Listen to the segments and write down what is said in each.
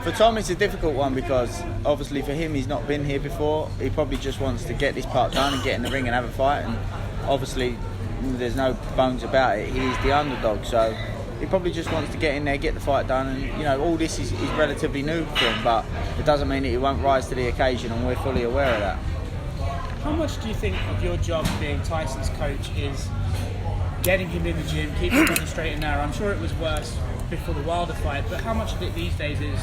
For Tom, it's a difficult one because obviously for him, he's not been here before. He probably just wants to get this part done and get in the ring and have a fight. And obviously, there's no bones about it. He's the underdog, so he probably just wants to get in there, get the fight done. And all this is relatively new for him, but it doesn't mean that he won't rise to the occasion, and we're fully aware of that. How much do you think of your job being Tyson's coach is getting him in the gym, keeping him on the straight and narrow? I'm sure it was worse before the Wilder fight, but how much of it these days is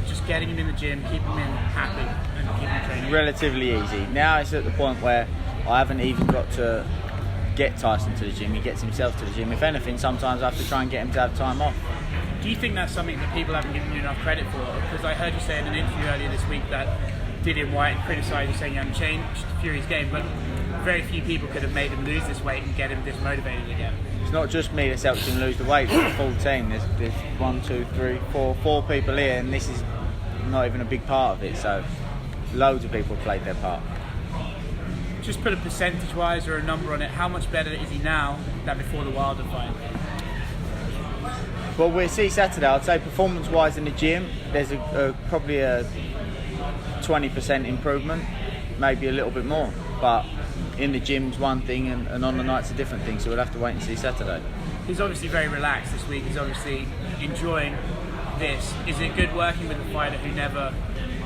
just getting him in the gym, keeping him happy and keeping him training? Relatively easy. Now it's at the point where I haven't even got to get Tyson to the gym, he gets himself to the gym. If anything, sometimes I have to try and get him to have time off. Do you think that's something that people haven't given you enough credit for? Because I heard you say in an interview earlier this week that Dillian Whyte criticised you saying you haven't changed Fury's game, but very few people could have made him lose this weight and get him this motivated again. It's not just me that's helped him lose the weight, it's the full team. There's 1, 2, 3, 4 people here, and this is not even a big part of it, so loads of people played their part. Just put a percentage-wise or a number on it, how much better is he now than before the Wilder fight? Well, we'll see Saturday. I'd say performance-wise in the gym, there's probably a 20% improvement, maybe a little bit more. But in the gym's one thing and on the night's a different thing, so we'll have to wait and see Saturday. He's obviously very relaxed this week. He's obviously enjoying this. Is it good working with a fighter who never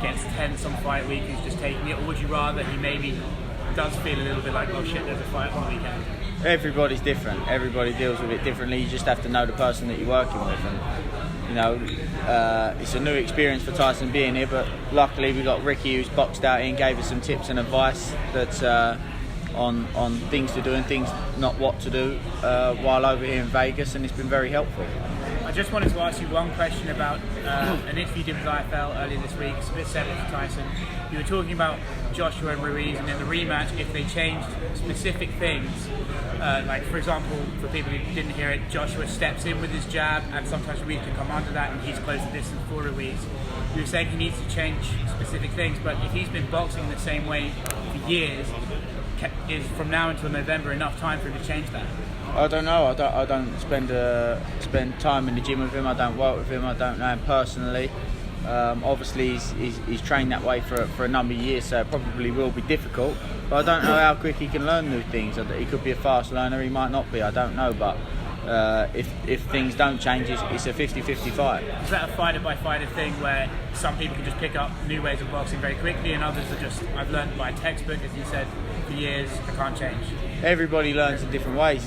gets tense on fight week, who's just taking it, or would you rather he maybe does feel a little bit like, oh shit, there's a fight on the weekend? Everybody's different. Everybody deals with it differently. You just have to know the person that you're working with. And it's a new experience for Tyson being here, but luckily we got Ricky, who's boxed out in, gave us some tips and advice that's on things to do and things not what to do while over here in Vegas, and it's been very helpful. I just wanted to ask you one question about an interview you did with IFL earlier this week. It's a bit separate for Tyson. You were talking about Joshua and Ruiz, and in the rematch, if they changed specific things, like for example, for people who didn't hear it, Joshua steps in with his jab, and sometimes Ruiz can come under that, and he's close the distance for Ruiz. You were saying he needs to change specific things, but if he's been boxing the same way for years, is from now until November enough time for him to change that? I don't know. I don't spend time in the gym with him. I don't work with him. I don't know him personally. Obviously, he's trained that way for a number of years, so it probably will be difficult. But I don't know how quick he can learn new things. He could be a fast learner. He might not be. I don't know. But if things don't change, it's a 50-50 fight. Is that a fighter-by-fighter thing where some people can just pick up new ways of boxing very quickly, and others are just, I've learned by textbook, as you said, for years, I can't change? Everybody learns in different ways.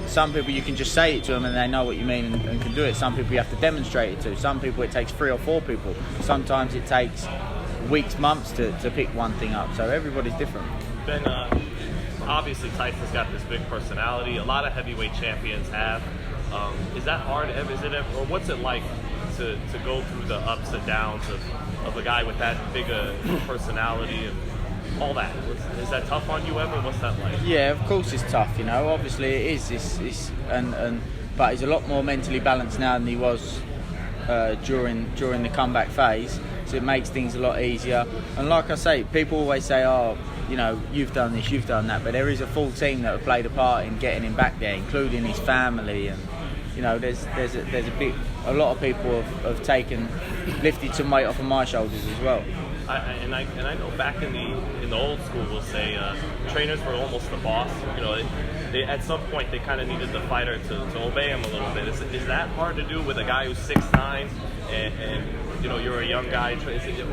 Some people you can just say it to them and they know what you mean and can do it. Some people you have to demonstrate it to. Some people it takes 3 or 4 people. Sometimes it takes weeks, months to pick one thing up. So everybody's different. Ben, obviously Tyson's got this big personality. A lot of heavyweight champions have. Is that hard? Or what's it like to go through the ups and downs of a guy with that big a personality and all that? Is that tough on you ever? What's that like? Yeah, of course it's tough. Obviously it is. But he's a lot more mentally balanced now than he was during the comeback phase. So it makes things a lot easier. And like I say, people always say, "Oh, you've done this, you've done that." But there is a full team that have played a part in getting him back there, including his family. And there's a lot of people have lifted some weight off of my shoulders as well. I know back in the old school, we'll say trainers were almost the boss. They at some point they kind of needed the fighter to obey him a little bit. Is that hard to do with a guy who's 6'9" and you're a young guy?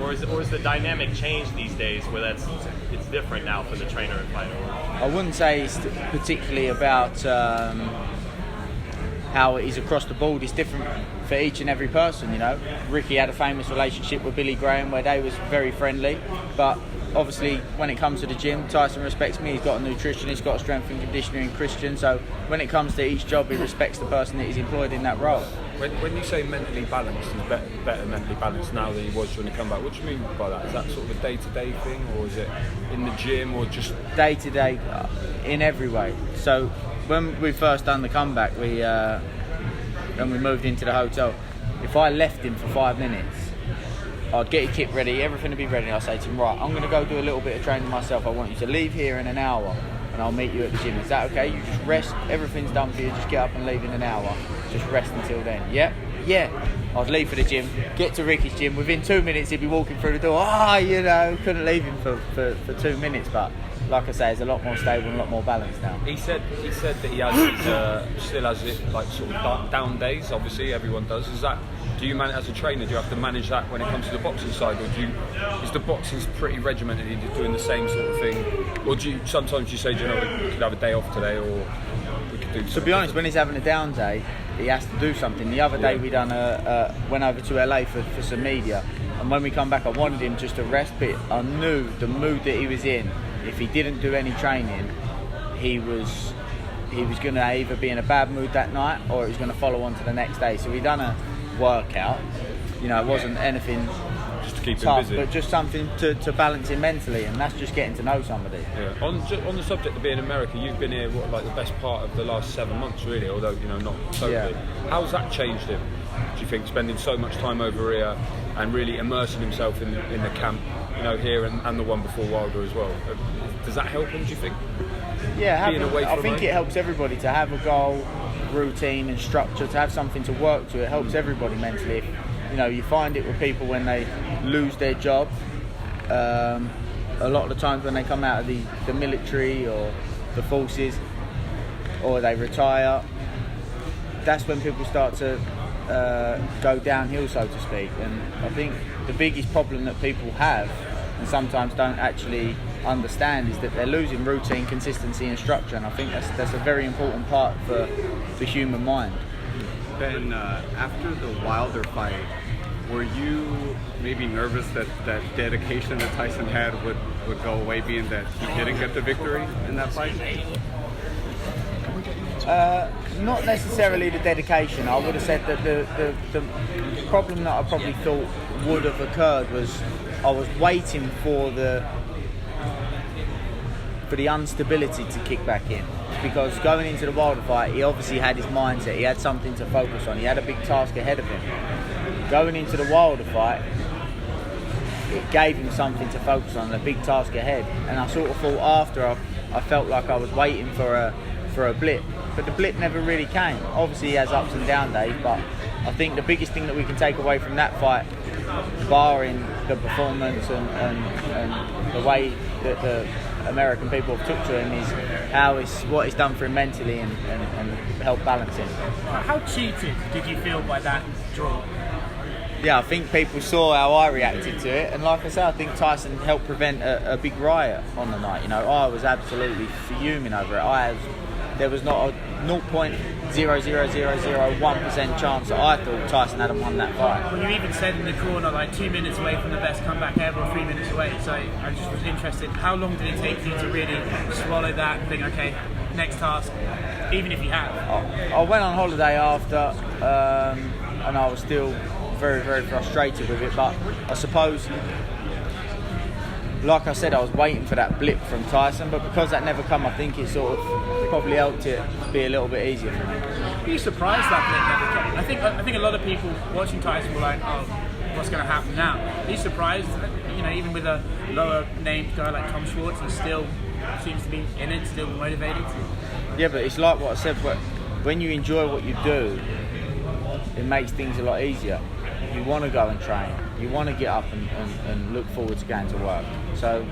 Or is the dynamic changed these days where it's different now for the trainer and fighter? I wouldn't say it's particularly about how it is across the board. It's different for each and every person. Ricky had a famous relationship with Billy Graham where they was very friendly, but obviously when it comes to the gym, Tyson respects me. He's got a nutritionist, he's got a strength and conditioner in Christian, so when it comes to each job he respects the person that he's employed in that role. When you say mentally balanced, he's better mentally balanced now than he was during the comeback. What do you mean by that? Is that sort of a day-to-day thing, or is it in the gym, or just day-to-day in every way? So when we first done the comeback, when we moved into the hotel, if I left him for 5 minutes, I'd get his kit ready, everything would be ready, and I'd say to him, right, I'm going to go do a little bit of training myself. I want you to leave here in an hour and I'll meet you at the gym. Is that okay? You just rest, everything's done for you, just get up and leave in an hour. Just rest until then. Yep. Yeah. I'd leave for the gym, get to Ricky's gym. Within 2 minutes, he'd be walking through the door. Couldn't leave him for 2 minutes. But like I say, it's a lot more stable and a lot more balanced now. He said that he has still has it like sort of down days. Obviously, everyone does. Do you manage as a trainer? Do you have to manage that when it comes to the boxing side, or is the boxing's pretty regimented? You're doing the same sort of thing, or do you sometimes you say, we could have a day off today, or we could do? To be honest, when he's having a down day, he has to do something. The other day we went over to LA for some media, and when we come back, I wanted him just to rest, but I knew the mood that he was in. If he didn't do any training, he was going to either be in a bad mood that night, or it was going to follow on to the next day. So we done a workout. It wasn't anything just to keep tough, him busy, but just something to balance him mentally, and that's just getting to know somebody. Yeah. On the subject of being in America, you've been here the best part of the last 7 months, really. Although not totally. Yeah. How's that changed him? Do you think spending so much time over here and really immersing himself in the camp, here and the one before Wilder as well? Does that help him? Do you think? Yeah, I think home? it helps everybody to have a goal, routine and structure, to have something to work to. It helps everybody mentally. You find it with people when they lose their job. A lot of the times when they come out of the military or the forces, or they retire, that's when people start to go downhill, so to speak. And I think the biggest problem that people have, and sometimes don't actually understand, is that they're losing routine, consistency and structure, and I think that's a very important part for the human mind. Ben, after the Wilder fight, were you maybe nervous that dedication that Tyson had would go away, being that he didn't get the victory in that fight? Not necessarily the dedication. I would have said that the problem that I probably thought would have occurred was I was waiting for the instability to kick back in, because going into the Wilder fight, he obviously had his mindset. He had something to focus on. He had a big task ahead of him. Going into the Wilder fight, it gave him something to focus on, a big task ahead. And I sort of thought after, I felt like I was waiting for a blip, but the blip never really came. Obviously he has ups and down days, but I think the biggest thing that we can take away from that fight, barring the performance and the way that the American people have took to him, is what he's done for him mentally and helped balance him. How cheated did you feel by that draw? Yeah, I think people saw how I reacted to it, and like I said, I think Tyson helped prevent a big riot on the night. I was absolutely fuming over it. There was not a 0.00001% chance that I thought Tyson hadn't won that fight. Well, you even said in the corner, 2 minutes away from the best comeback ever, or 3 minutes away. So I just was interested, how long did it take you to really swallow that and think, okay, next task, even if you have? I went on holiday after, and I was still very, very frustrated with it, but I suppose, like I said, I was waiting for that blip from Tyson, but because that never come, I think it sort of probably helped it be a little bit easier for me. Were you surprised that blip never came? I think a lot of people watching Tyson were like, oh, what's going to happen now? Are you surprised, even with a lower named guy like Tom Schwartz, he still seems to be in it, still motivated? Yeah, but it's like what I said, but when you enjoy what you do, it makes things a lot easier. You want to go and train. You want to get up and look forward to going to work. So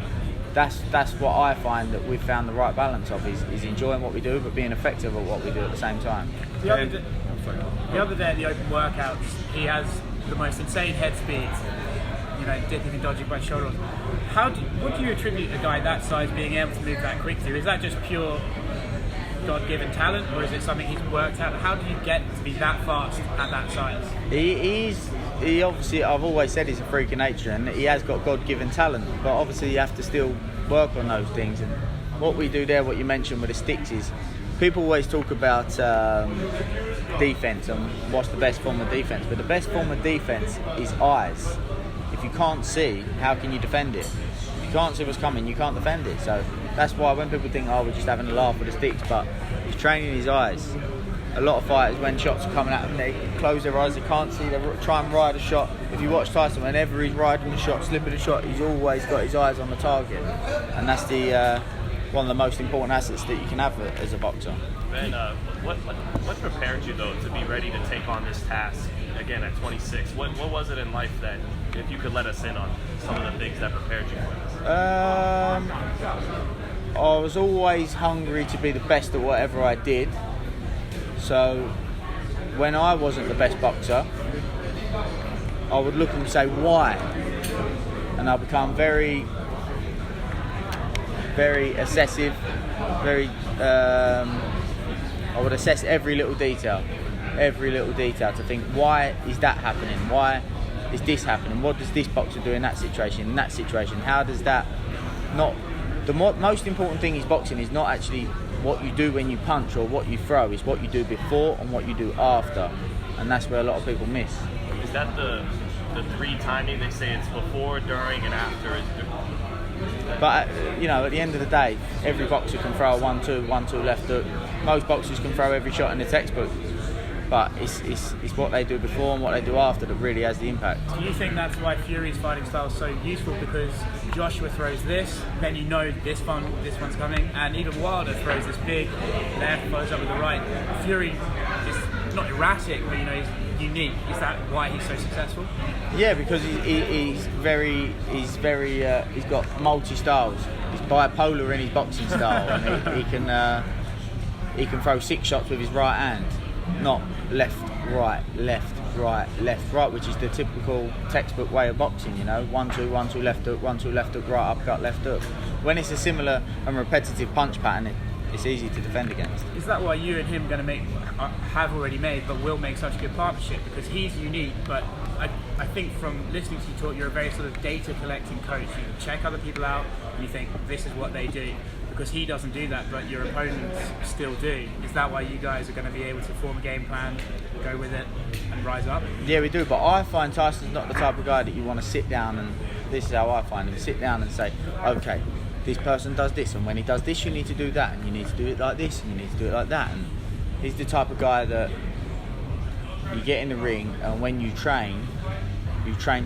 that's what I find that we've found the right balance of, is enjoying what we do but being effective at what we do at the same time. The other day at the open workouts, he has the most insane head speed, dipping and dodging by shoulder. What do you attribute a guy that size being able to move that quick to? Is that just pure God-given talent, or is it something he's worked out? How do you get to be that fast at that size? He obviously, I've always said he's a freak of nature, and he has got God-given talent, but obviously you have to still work on those things. And what we do there, what you mentioned with the sticks, is people always talk about defense and what's the best form of defense, but the best form of defense is eyes. If you can't see, how can you defend it? If you can't see what's coming, you can't defend it. So that's why when people think, we're just having a laugh with the sticks, but he's training his eyes. A lot of fighters, when shots are coming at them, they close their eyes, they can't see, they try and ride a shot. If you watch Tyson, whenever he's riding the shot, slipping a shot, he's always got his eyes on the target. And that's one of the most important assets that you can have as a boxer. Ben, what prepared you, though, to be ready to take on this task again at 26, what was it in life that, if you could let us in on some of the things that prepared you for this? I was always hungry to be the best at whatever I did. So when I wasn't the best boxer, I would look and say, why? And I become very, very assessive, I would assess every little detail to think, why is that happening? Why is this happening? What does this boxer do in that situation? How does that not... The most important thing is boxing is not actually what you do when you punch or what you throw, it's what you do before and what you do after. And that's where a lot of people miss. Is that the 3 timing? They say it's before, during, and after. But at the end of the day, every boxer can throw a 1-2, 1-2 left hook. Most boxers can throw every shot in the textbook. But it's what they do before and what they do after that really has the impact. Do you think that's why Fury's fighting style is so useful? Because Joshua throws this, then you know this one's coming, and even Wilder throws this big left, follows up with the right. Fury is not erratic, but he's unique. Is that why he's so successful? Yeah, because he's got multi styles. He's bipolar in his boxing style, and he can throw 6 shots with his right hand, not left, right, which is the typical textbook way of boxing. 1-2, 1-2 left hook, 1-2 left hook, right uppercut, left hook. When it's a similar and repetitive punch pattern, it's easy to defend against. Is that why you and him have already made, but will make such a good partnership? Because he's unique, but I think from listening to you talk, you're a very sort of data collecting coach. You check other people out and you think, this is what they do. Because he doesn't do that, but your opponents still do. Is that why you guys are going to be able to form a game plan, go with it, and rise up? Yeah, we do, but I find Tyson's not the type of guy that you want to sit down and, this is how I find him, sit down and say, okay, this person does this, and when he does this you need to do that, and you need to do it like this, and you need to do it like that. And he's the type of guy that you get in the ring, and when you train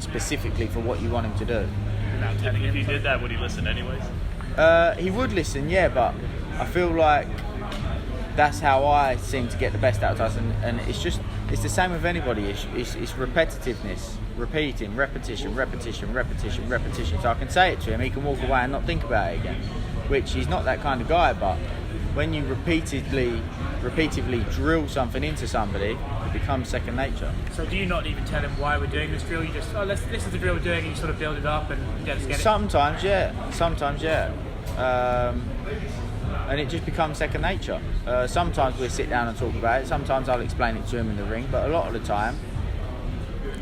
specifically for what you want him to do. If he did that, would he listen anyways? He would listen, yeah, but I feel like that's how I seem to get the best out of Tyson, and it's the same with anybody. It's repetitiveness, repeating, repetition. So I can say it to him, he can walk away and not think about it again, which he's not that kind of guy. But when you repeatedly drill something into somebody, it becomes second nature. So do you not even tell him why we're doing this drill? You just, this is the drill we're doing, and you sort of build it up and let's get it? Sometimes, yeah. And it just becomes second nature. Sometimes we'll sit down and talk about it. Sometimes I'll explain it to him in the ring, but a lot of the time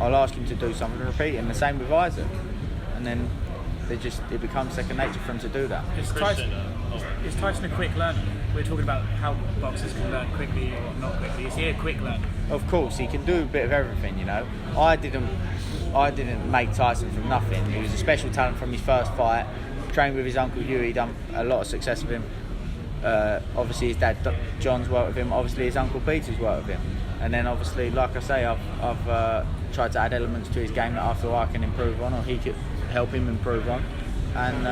I'll ask him to do something and repeat it. And the same with Isaac. And then it becomes second nature for him to do that. Is Tyson a quick learner? We're talking about how boxers can learn quickly or not quickly. Is he a quick learner? Of course, he can do a bit of everything, I didn't make Tyson from nothing. He was a special talent from his first fight. Trained with his uncle Huey, done a lot of success with him. Obviously his dad John's worked with him, obviously his uncle Peter's worked with him. And then obviously, like I say, I've tried to add elements to his game that I feel I can improve on, or he could help him improve on. And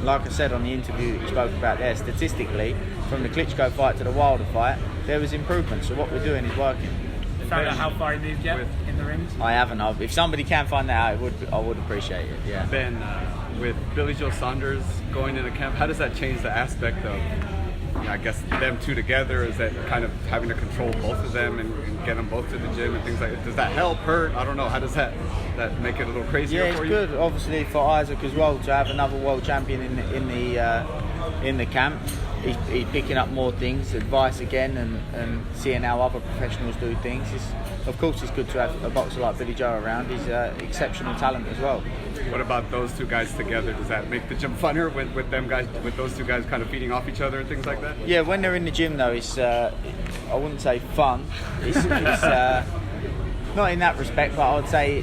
like I said on the interview that you spoke about there, statistically, from the Klitschko fight to the Wilder fight, there was improvement. So what we're doing is working. Found out how far he moved yet in the rings? I haven't. If somebody can find that out, I would appreciate it. Yeah. Ben, with Billy Joe Saunders going into camp, how does that change the aspect of, I guess, them two together? Is that kind of having to control both of them and get them both to the gym and things like that? Does that help, hurt? I don't know. How does that make it a little crazier for you? Yeah, it's good, obviously, for Isaac as well, to have another world champion in the camp. He's picking up more things, advice again, and seeing how other professionals do things. Of course, it's good to have a boxer like Billy Joe around. He's exceptional talent as well. What about those two guys together? Does that make the gym funner with those two guys kind of feeding off each other and things like that? Yeah, when they're in the gym though, it's I wouldn't say fun. It's not in that respect, but I would say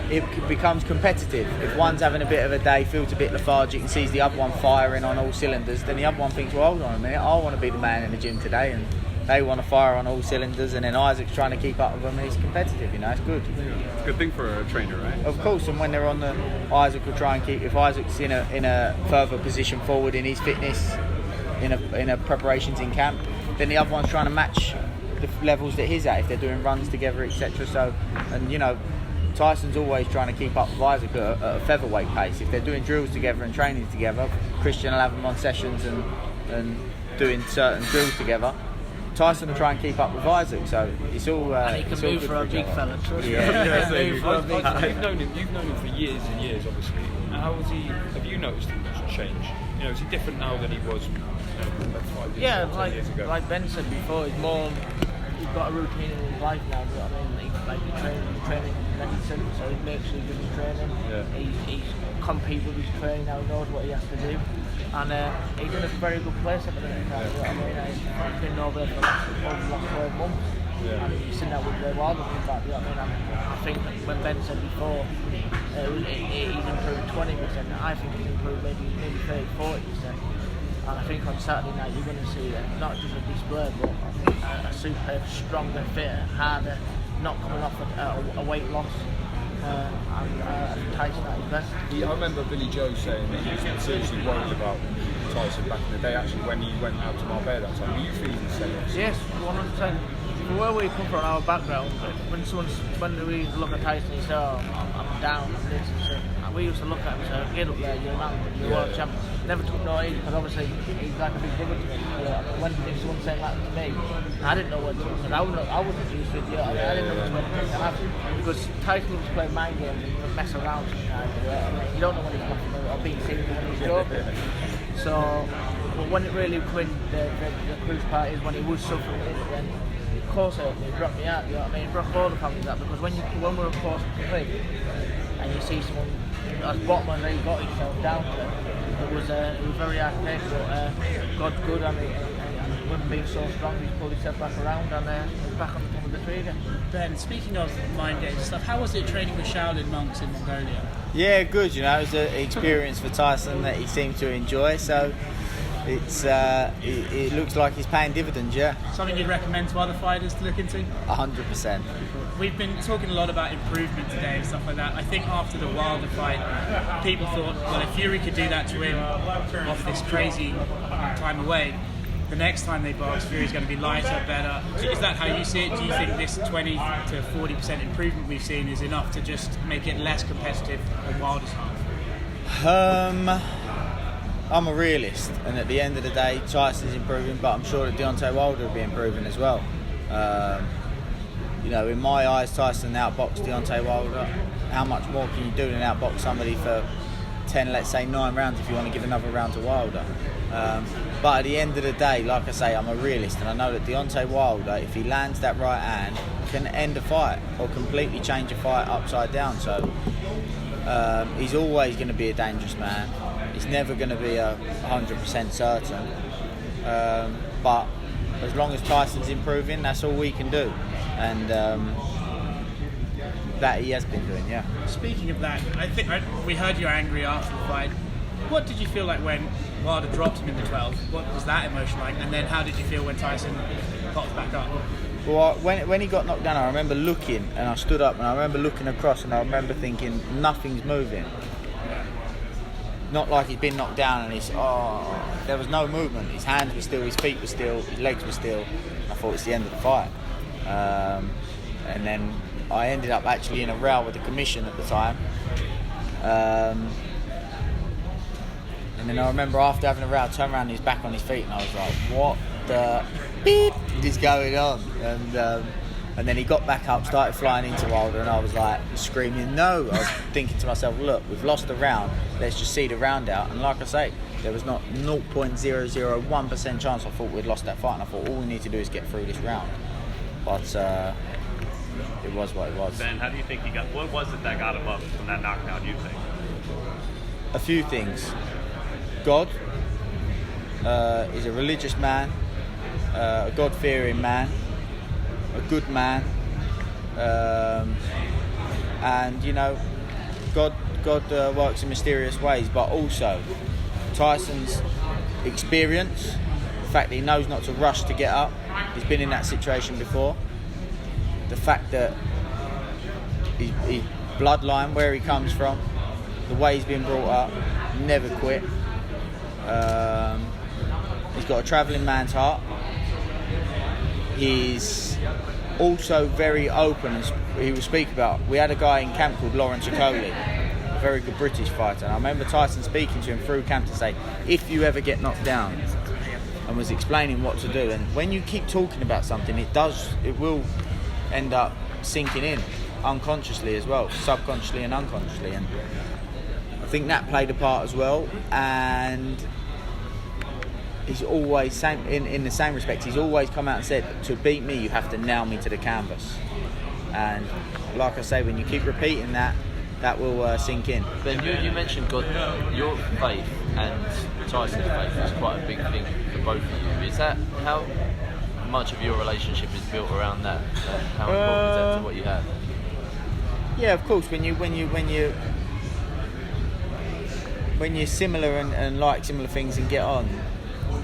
it becomes competitive. If one's having a bit of a day, feels a bit lethargic and sees the other one firing on all cylinders, then the other one thinks, well, hold on a minute, I want to be the man in the gym today, and they want to fire on all cylinders, and then Isaac's trying to keep up with them, and he's competitive, it's good. It's a good thing for a trainer, right? Of course, and when they're on Isaac will try and keep, if Isaac's in a further position forward in his fitness, in a preparations in camp, then the other one's trying to match the levels that he's at, if they're doing runs together, etc. So, and you know, Tyson's always trying to keep up with Isaac at a featherweight pace. If they're doing drills together and training together, Christian will have them on sessions and doing certain drills together. Tyson will try and keep up with Isaac, so it's all. And he can move for a big fella. You've known him for years and years, obviously. How was he? Have you noticed much change? You know, is he different now than he was? About 5 years, 10 years ago? Like Ben said before, he's got a routine in his life now. You know what I mean? He's training medicine, so he makes sure he does his training. Yeah. He's compete with his training now. He knows what he has to do. And he's in a very good place at the minute. You know what I mean? He's been over there for the last 12 months. Yeah. And you've seen that with Ray Wilder, in fact. You know what I mean? I think when Ben said before, he's improved 20%. I think he's improved maybe 30-40%. And I think on Saturday night you're going to see not just a display, but a super stronger, fitter, harder, not coming off a weight loss. And Tyson at his best. I remember Billy Joe saying that he was seriously worried about Tyson back in the day, actually, when he went out to Marbella that time. Were you feeling the same? Yes, 100%. From where we come from, our background, when we look at Tyson, he says, I'm down, I'm this, and we used to look at him and say, get up there, you're a man, you're a world champion. Never took no heed, because obviously he's like a big brother to me. When someone said that to me, I didn't know what to do, because I wasn't used to it, I didn't know what to do. Because Tyson was playing mind games and mess around sometimes. You don't know when he's laughing or being serious when he's joking. So, but when it really went, the cruise part is when he was suffering it, then of course it brought me out, you know what I mean? It brought all the families out, because when we're across the thing and you see someone as bottom and he got himself down to it was very hard to take, but God's good, and him being so strong, he's pulled himself back around and he's back on the top of the tree again. Ben, speaking of mind games and stuff, how was it training with Shaolin monks in Mongolia? Yeah, good. You know, it was an experience for Tyson that he seemed to enjoy. So it looks like he's paying dividends. Yeah. Something you'd recommend to other fighters to look into? 100%. We've been talking a lot about improvement today and stuff like that. I think after the Wilder fight, people thought, well, if Fury could do that to him off this crazy time away, the next time they box, Fury's going to be lighter, better. Is that how you see it? Do you think this 20 to 40% improvement we've seen is enough to just make it less competitive on Wilder's half? I'm a realist, and at the end of the day, Tyson's improving, but I'm sure that Deontay Wilder will be improving as well. You know, in my eyes, Tyson outboxed Deontay Wilder. How much more can you do than outbox somebody for 10, let's say 9 rounds if you want to give another round to Wilder? But at the end of the day, like I say, I'm a realist, and I know that Deontay Wilder, if he lands that right hand, can end a fight or completely change a fight upside down. So he's always going to be a dangerous man. He's never going to be 100% certain. But as long as Tyson's improving, that's all we can do. And that he has been doing, yeah. Speaking of that, I think we heard you were angry after the fight. What did you feel like when Wilder dropped him in the 12? What was that emotion like? And then how did you feel when Tyson popped back up? Well, when he got knocked down, I remember looking, and I stood up, and I remember looking across, and I remember thinking, nothing's moving. Not like he'd been knocked down and there was no movement. His hands were still, his feet were still, his legs were still. I thought it's the end of the fight. And then I ended up actually in a row with the commission at the time. And then I remember after having a row, I turned around and he's back on his feet, and I was like, what the beep is going on? And then he got back up, started flying into Wilder, and I was like screaming no. I was thinking to myself, look, we've lost the round, let's just see the round out. And like I say, there was not 0.001% chance I thought we'd lost that fight, and I thought all we need to do is get through this round. But it was what it was. Ben, how do you think what was it that got him up from that knockdown, do you think? A few things. God is a religious man, a God-fearing man, a good man, and you know, God works in mysterious ways. But also Tyson's experience, the fact that he knows not to rush to get up. He's been in that situation before. The fact that his bloodline, where he comes from, the way he's been brought up, never quit. He's got a travelling man's heart. he's also very open, and he will speak about. We had a guy in camp called Lawrence Okoli, a very good British fighter. And I remember Tyson speaking to him through camp to say, if you ever get knocked down, and was explaining what to do. And when you keep talking about something, it will end up sinking in unconsciously as well, subconsciously and unconsciously. And I think that played a part as well. And he's always in the same respect. He's always come out and said, to beat me, you have to nail me to the canvas. And like I say, when you keep repeating that will sink in. Ben, you mentioned God, your faith and Tyson's faith is quite a big thing for both of you. Is that how much of your relationship is built around that? How important is that to what you have? Yeah, of course. When you're similar and like similar things and get on,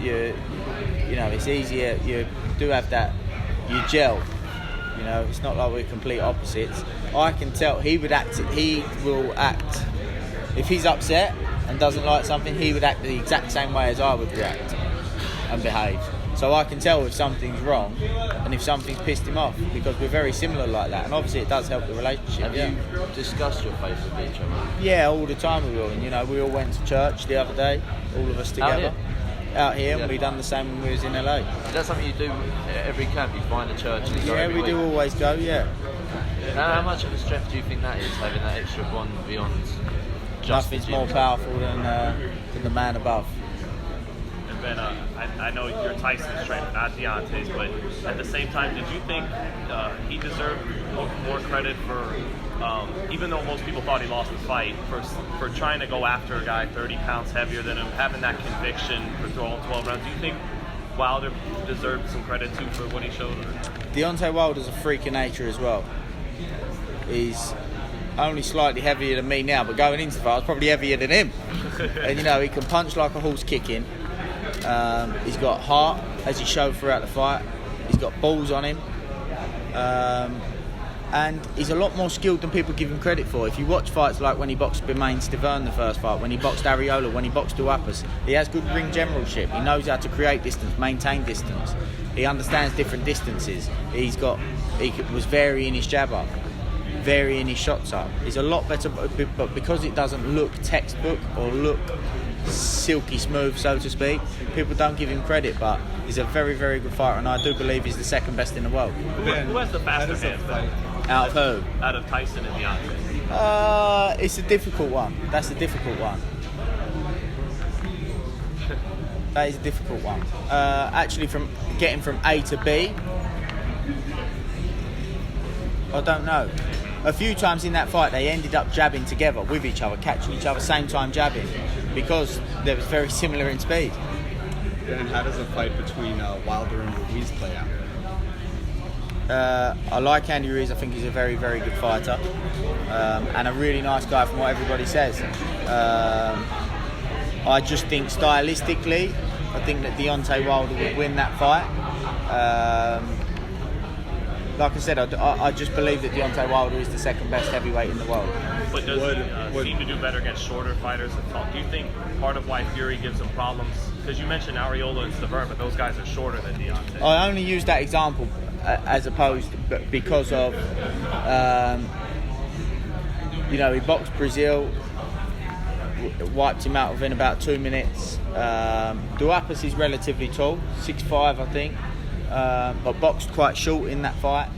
you know it's easier. You do have that. You gel. You know, it's not like we're complete opposites. I can tell he will act if he's upset and doesn't like something. He would act the exact same way as I would react and behave. So I can tell if something's wrong and if something's pissed him off, because we're very similar like that. And obviously it does help the relationship. Have you discussed your faith with each other? Yeah, all the time we will. And you know, we all went to church the other day, all of us together. Out here, and we done the same when we was in LA. Is that something you do every camp? You find a church and go every we week? Do always go, yeah. How much of a strength do you think that is, having that extra bond beyond just Nothing's more powerful than the man above. And Ben, I know you're Tyson's trainer, not Deontay's, but at the same time, did you think he deserved more credit for, even though most people thought he lost the fight, for trying to go after a guy 30 pounds heavier than him, having that conviction for throwing 12 rounds? Do you think Wilder deserved some credit too for what he showed? Deontay Wilder's a freak of nature as well. He's only slightly heavier than me now, but going into the fight, I was probably heavier than him. And you know, he can punch like a horse kicking. He's got heart, as he showed throughout the fight. He's got balls on him. And he's a lot more skilled than people give him credit for. If you watch fights like when he boxed Bermain Stiverne the first fight, when he boxed Ariola, when he boxed Duapas, he has good ring generalship. He knows how to create distance, maintain distance. He understands different distances. He was varying his jab up, varying his shots up. He's a lot better, but because it doesn't look textbook or look silky smooth, so to speak, people don't give him credit, but he's a very, very good fighter, and I do believe he's the second best in the world. Who has the faster hands? Out of who? Out of Tyson and Deontay. It's a difficult one. That's a difficult one. That is a difficult one. Actually, from getting from A to B, I don't know. A few times in that fight, they ended up jabbing together with each other, catching each other, same time jabbing, because they was very similar in speed. And how does a fight between Wilder and Ruiz play out? I like Andy Ruiz. I think he's a very, very good fighter, and a really nice guy from what everybody says. I just think stylistically, I think that Deontay Wilder would win that fight. Like I said, I just believe that Deontay Wilder is the second best heavyweight in the world. But does he seem to do better against shorter fighters? Do you think part of why Fury gives him problems? Because you mentioned Ariola and Stiverne, but those guys are shorter than Deontay. I only use that example as opposed because of he boxed Brazil, wiped him out within about 2 minutes. Duapas is relatively tall, 6'5" I think, but boxed quite short in that fight.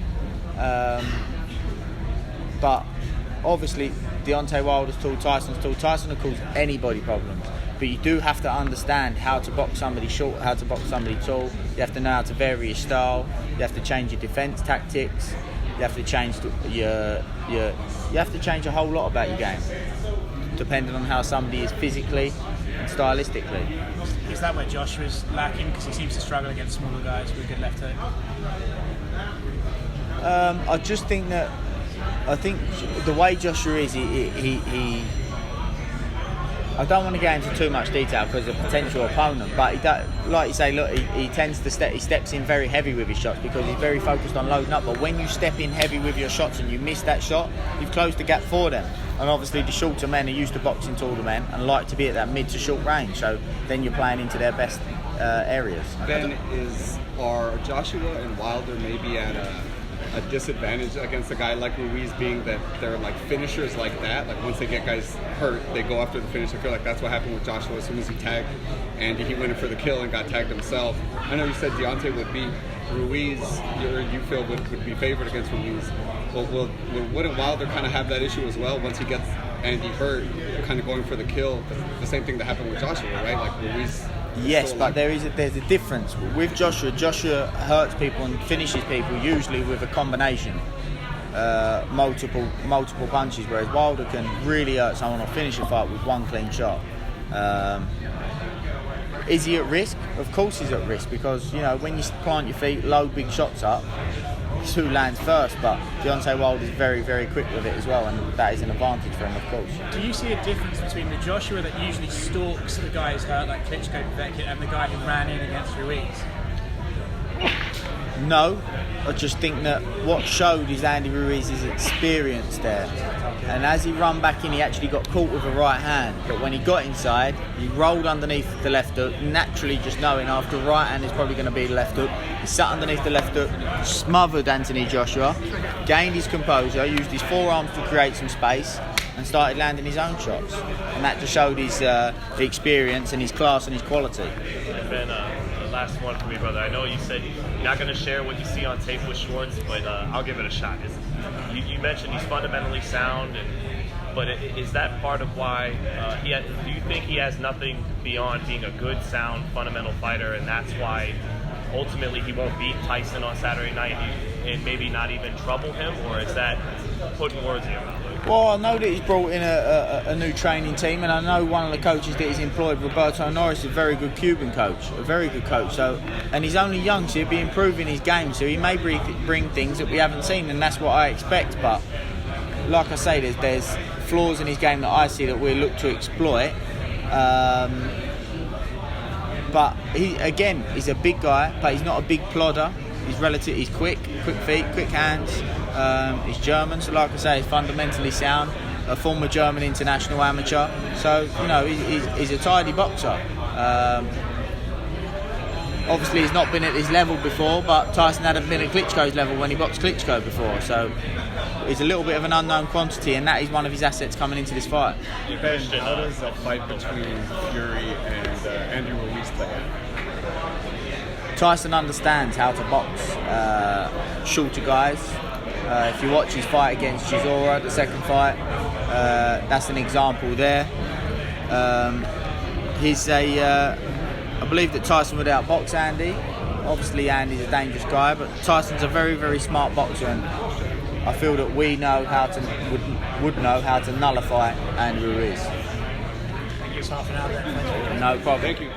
But obviously Deontay Wilder's tall, Tyson's tall. Tyson will cause anybody problems, but you do have to understand how to box somebody short, how to box somebody tall. You have to know how to vary your style. You have to change your defence tactics. You have to change you have to change a whole lot about your game, depending on how somebody is physically and stylistically. Is that where Joshua's lacking? Because he seems to struggle against smaller guys with a good left hook. I just think that the way Joshua is, he I don't want to get into too much detail because of potential opponent, but like you say, look, he tends to he steps in very heavy with his shots because he's very focused on loading up. But when you step in heavy with your shots and you miss that shot, you've closed the gap for them. And obviously the shorter men are used to boxing taller men and like to be at that mid to short range. So then you're playing into their best areas. Ben, are Joshua and Wilder maybe at a disadvantage against a guy like Ruiz, being that they're like finishers like that? Like once they get guys hurt, they go after the finish. I feel like that's what happened with Joshua as soon as he tagged Andy. He went in for the kill and got tagged himself. I know you said Deontay would beat Ruiz, or you feel would be favored against Ruiz. Well, wouldn't Wilder kind of have that issue as well once he gets Andy hurt, kind of going for the kill? The same thing that happened with Joshua, right? Like Ruiz. Yes, but there's a difference with Joshua. Joshua hurts people and finishes people usually with a combination, multiple punches, whereas Wilder can really hurt someone or finish a fight with one clean shot. Is he at risk? Of course he's at risk, because when you plant your feet, load big shots up, it's who lands first. But Deontay Wilder is very, very quick with it as well, and that is an advantage for him, of course. Do you see a difference between the Joshua that usually stalks the guy who's hurt, like Klitschko, and the guy who ran in against Ruiz? No, I just think that what showed is Andy Ruiz's experience there. And as he run back in, he actually got caught with a right hand. But when he got inside, he rolled underneath the left hook, naturally just knowing after right hand is probably going to be the left hook. He sat underneath the left hook, smothered Anthony Joshua, gained his composure, used his forearms to create some space, and started landing his own shots. And that just showed his experience and his class and his quality. And Ben, last one for me, brother. I know you said you're not going to share what you see on tape with Schwartz, but I'll give it a shot. You mentioned he's fundamentally sound, but is that part of why do you think he has nothing beyond being a good, sound, fundamental fighter, and that's why ultimately he won't beat Tyson on Saturday night and maybe not even trouble him, or is that putting words in your mouth? Well, I know that he's brought in a new training team, and I know one of the coaches that he's employed, Roberto Norris, is a very good Cuban coach, a very good coach. So, and he's only young, so he'll be improving his game. So he may bring things that we haven't seen, and that's what I expect. But like I say, there's flaws in his game that I see that we'll look to exploit. But he's a big guy, but he's not a big plodder. He's quick feet, quick hands. He's German, so like I say, he's fundamentally sound. A former German international amateur, so he's a tidy boxer. Obviously, he's not been at his level before, but Tyson hadn't been at Klitschko's level when he boxed Klitschko before, so he's a little bit of an unknown quantity, and that is one of his assets coming into this fight. Ben, how does a fight between Fury and Andy Ruiz play out? Tyson understands how to box shorter guys. If you watch his fight against Chisora, the second fight, that's an example there. I believe that Tyson would outbox Andy. Obviously, Andy's a dangerous guy, but Tyson's a very, very smart boxer, and I feel that we know would know how to nullify Andy Ruiz. Thank you. Half an hour then. No problem. Thank you.